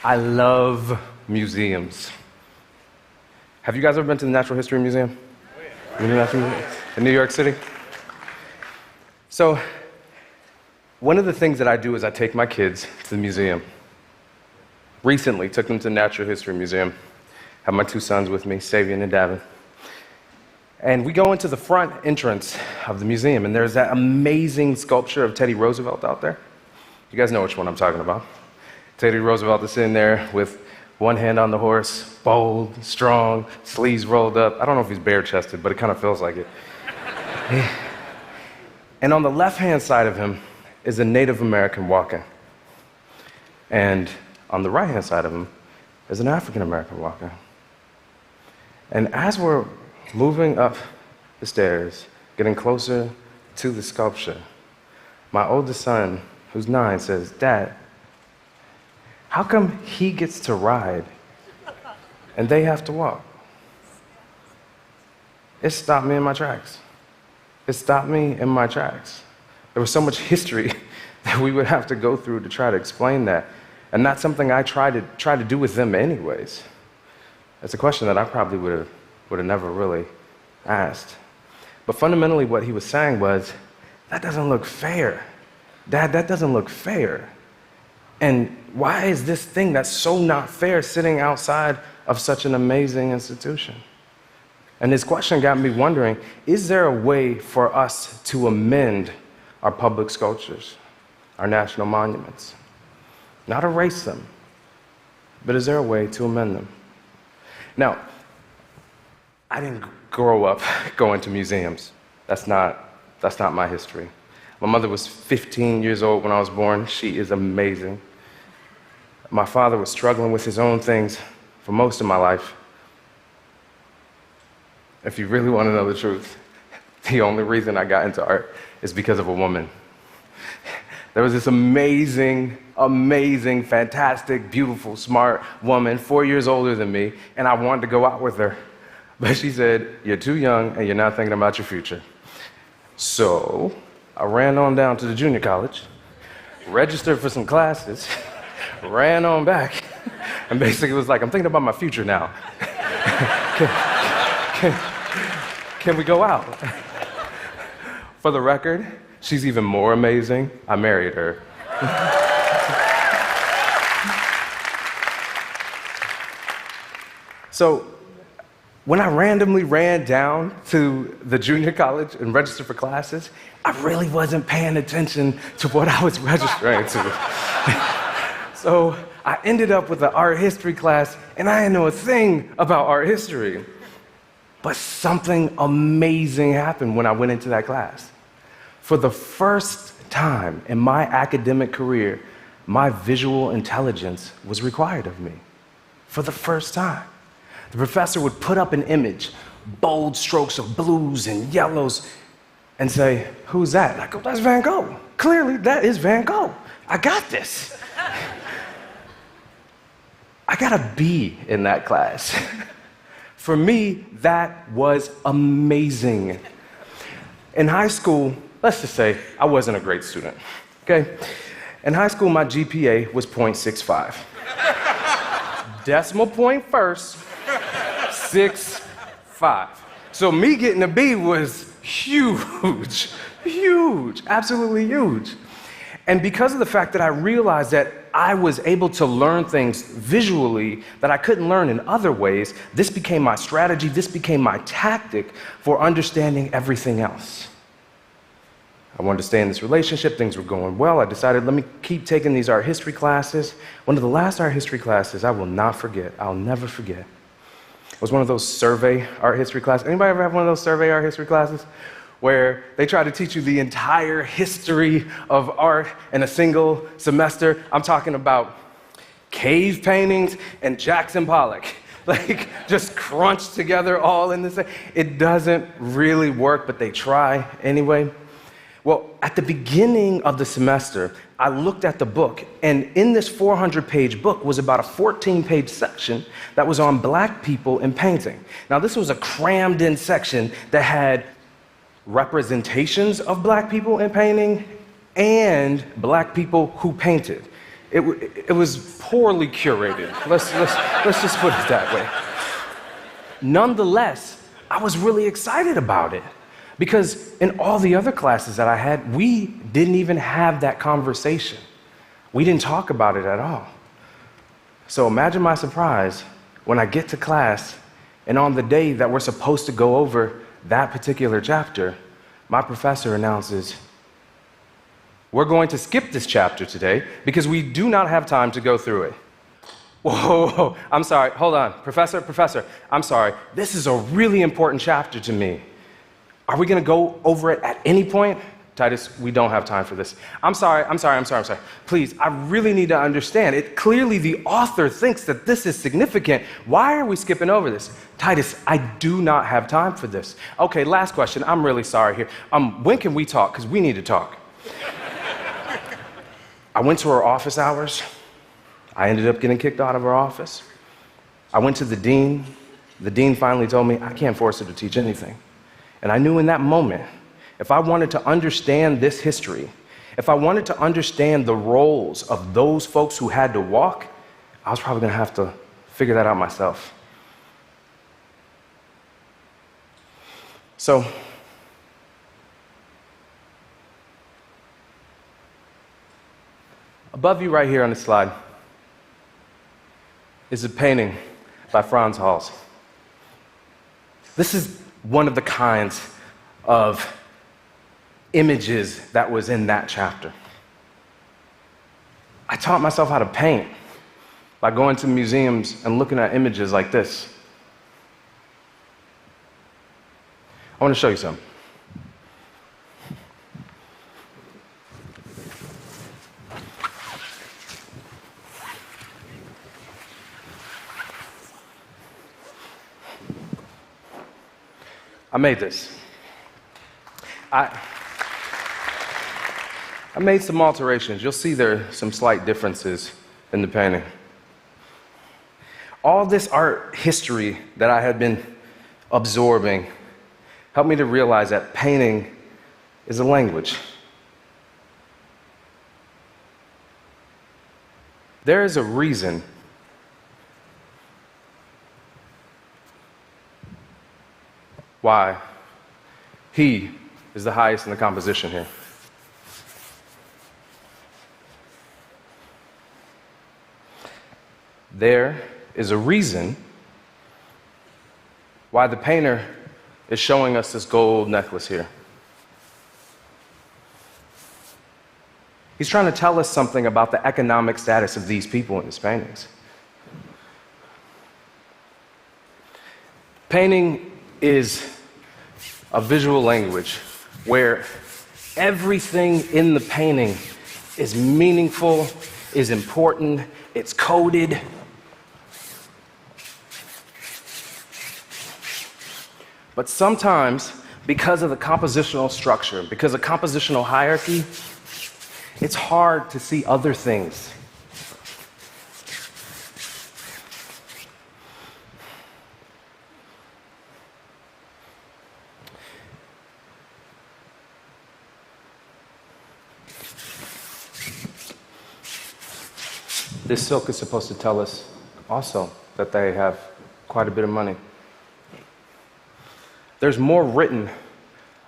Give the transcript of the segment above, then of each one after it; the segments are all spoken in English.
I love museums. Have you guys ever been to the Natural History Museum? In New York City? So, one of the things that I do is I take my kids to the museum. Recently, took them to the Natural History Museum. Have my two sons with me, Savian and Davin. And we go into the front entrance of the museum, and there's that amazing sculpture of Teddy Roosevelt out there. You guys know which one I'm talking about. Teddy Roosevelt is sitting there with one hand on the horse, bold, strong, sleeves rolled up. I don't know if he's bare-chested, but it kind of feels like it. And on the left-hand side of him is a Native American walking. And on the right-hand side of him is an African American walking. And as we're moving up the stairs, getting closer to the sculpture, my oldest son, who's 9, says, "Dad, how come he gets to ride and they have to walk?" It stopped me in my tracks. It stopped me in my tracks. There was so much history that we would have to go through to try to explain that. And that's something I try to do with them anyways. It's a question that I probably would have never really asked. But fundamentally what he was saying was, that doesn't look fair. Dad, that doesn't look fair. And why is this thing that's so not fair sitting outside of such an amazing institution? And his question got me wondering, is there a way for us to amend our public sculptures, our national monuments? Not erase them, but is there a way to amend them? Now, I didn't grow up going to museums. That's not my history. My mother was 15 years old when I was born. She is amazing. My father was struggling with his own things for most of my life. If you really want to know the truth, the only reason I got into art is because of a woman. There was this amazing, fantastic, beautiful, smart woman, 4 years older than me, and I wanted to go out with her. But she said, "You're too young and you're not thinking about your future." So I ran on down to the junior college, registered for some classes, ran on back, and basically was like, "I'm thinking about my future now. Can we go out?" For the record, she's even more amazing. I married her. So when I randomly ran down to the junior college and registered for classes, I really wasn't paying attention to what I was registering to. So I ended up with an art history class, and I didn't know a thing about art history. But something amazing happened when I went into that class. For the first time in my academic career, my visual intelligence was required of me. For the first time. The professor would put up an image, bold strokes of blues and yellows, and say, "Who's that?" And I go, "That's Van Gogh. Clearly, that is Van Gogh. I got this." I got a B in that class. For me, that was amazing. In high school, let's just say I wasn't a great student, okay? In high school, my GPA was 0.65. Decimal point first, 6.5. So me getting a B was huge, absolutely huge. And because of the fact that I realized that I was able to learn things visually that I couldn't learn in other ways, this became my strategy, this became my tactic for understanding everything else. I wanted to stay in this relationship, things were going well. I decided, let me keep taking these art history classes. One of the last art history classes I will not forget, I'll never forget. It was one of those survey art history classes. Anybody ever have one of those survey art history classes? Where they try to teach you the entire history of art in a single semester. I'm talking about cave paintings and Jackson Pollock, like just crunched together all in the same. It doesn't really work, but they try anyway. Well, at the beginning of the semester, I looked at the book, and in this 400-page book was about a 14-page section that was on Black people in painting. Now, this was a crammed-in section that had representations of Black people in painting and Black people who painted. it was poorly curated. Let's just put it that way. Nonetheless, I was really excited about it because in all the other classes that I had, we didn't even have that conversation. We didn't talk about it at all. So imagine my surprise when I get to class, and on the day that we're supposed to go over that particular chapter, my professor announces, we're going to skip this chapter today because we do not have time to go through it. Whoa, I'm sorry, hold on. Professor, I'm sorry. This is a really important chapter to me. Are we gonna go over it at any point? Titus, we don't have time for this. I'm sorry. Please, I really need to understand. Clearly the author thinks that this is significant. Why are we skipping over this? Titus, I do not have time for this. Okay, last question. I'm really sorry here. When can we talk? Because we need to talk. I went to her office hours. I ended up getting kicked out of her office. I went to the dean. The dean finally told me, I can't force her to teach anything. And I knew in that moment, if I wanted to understand this history, if I wanted to understand the roles of those folks who had to walk, I was probably gonna have to figure that out myself. So, above you right here on the slide is a painting by Frans Hals. This is one of the kinds of images that was in that chapter. I taught myself how to paint by going to museums and looking at images like this. I want to show you something. I made this. I made some alterations. You'll see there are some slight differences in the painting. All this art history that I had been absorbing helped me to realize that painting is a language. There is a reason why he is the highest in the composition here. There is a reason why the painter is showing us this gold necklace here. He's trying to tell us something about the economic status of these people in his paintings. Painting is a visual language where everything in the painting is meaningful, is important, it's coded. But sometimes, because of the compositional structure, because of compositional hierarchy, it's hard to see other things. This silk is supposed to tell us also that they have quite a bit of money. There's more written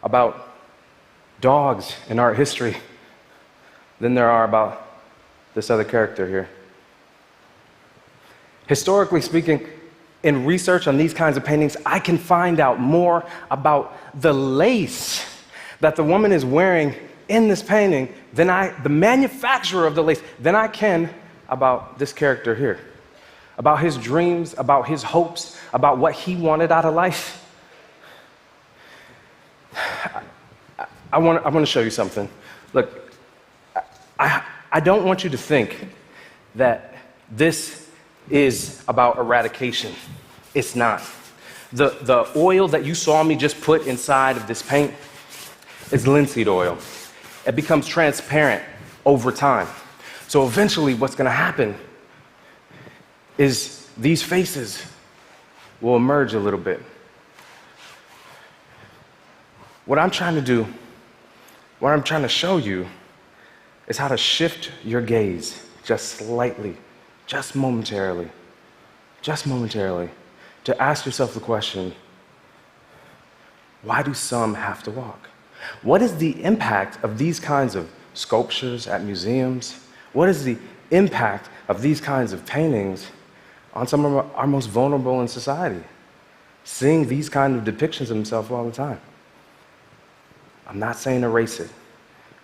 about dogs in art history than there are about this other character here. Historically speaking, in research on these kinds of paintings, I can find out more about the lace that the woman is wearing in this painting than the manufacturer of the lace, than I can about this character here, about his dreams, about his hopes, about what he wanted out of life. I want to show you something. Look, I don't want you to think that this is about eradication. It's not. The oil that you saw me just put inside of this paint is linseed oil. It becomes transparent over time. So eventually what's going to happen is these faces will emerge a little bit. What I'm trying to do, what I'm trying to show you, is how to shift your gaze just slightly, just momentarily, to ask yourself the question, why do some have to walk? What is the impact of these kinds of sculptures at museums? What is the impact of these kinds of paintings on some of our most vulnerable in society? Seeing these kind of depictions of themselves all the time. I'm not saying erase it.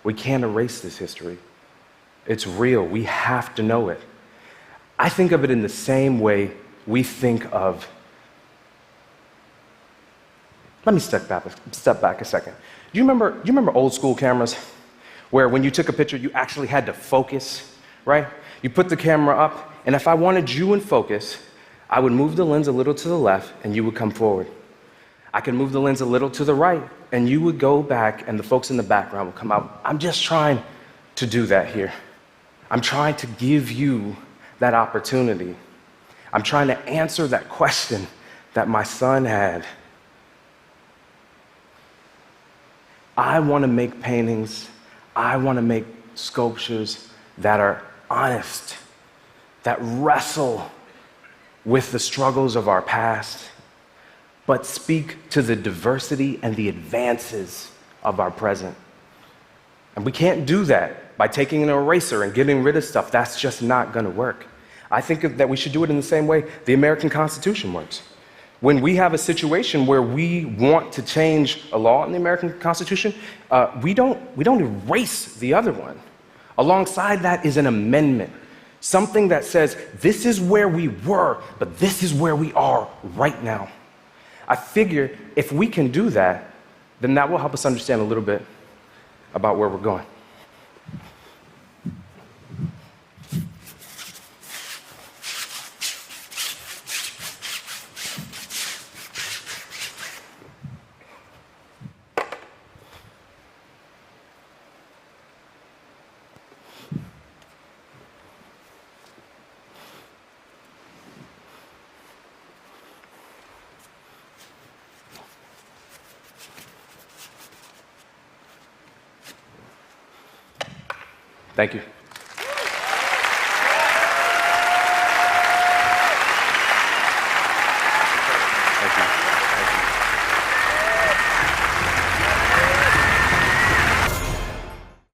We can't erase this history. It's real. We have to know it. I think of it in the same way we think of. Let me step back a second. Do you remember old school cameras where when you took a picture, you actually had to focus, right? You put the camera up, and if I wanted you in focus, I would move the lens a little to the left, and you would come forward. I could move the lens a little to the right, and you would go back, and the folks in the background would come out. I'm just trying to do that here. I'm trying to give you that opportunity. I'm trying to answer that question that my son had. I want to make paintings, I want to make sculptures that are honest, that wrestle with the struggles of our past, but speak to the diversity and the advances of our present. And we can't do that by taking an eraser and getting rid of stuff. That's just not going to work. I think that we should do it in the same way the American Constitution works. When we have a situation where we want to change a law in the American Constitution, we don't erase the other one. Alongside that is an amendment, something that says, this is where we were, but this is where we are right now. I figure if we can do that, then that will help us understand a little bit about where we're going. Thank you.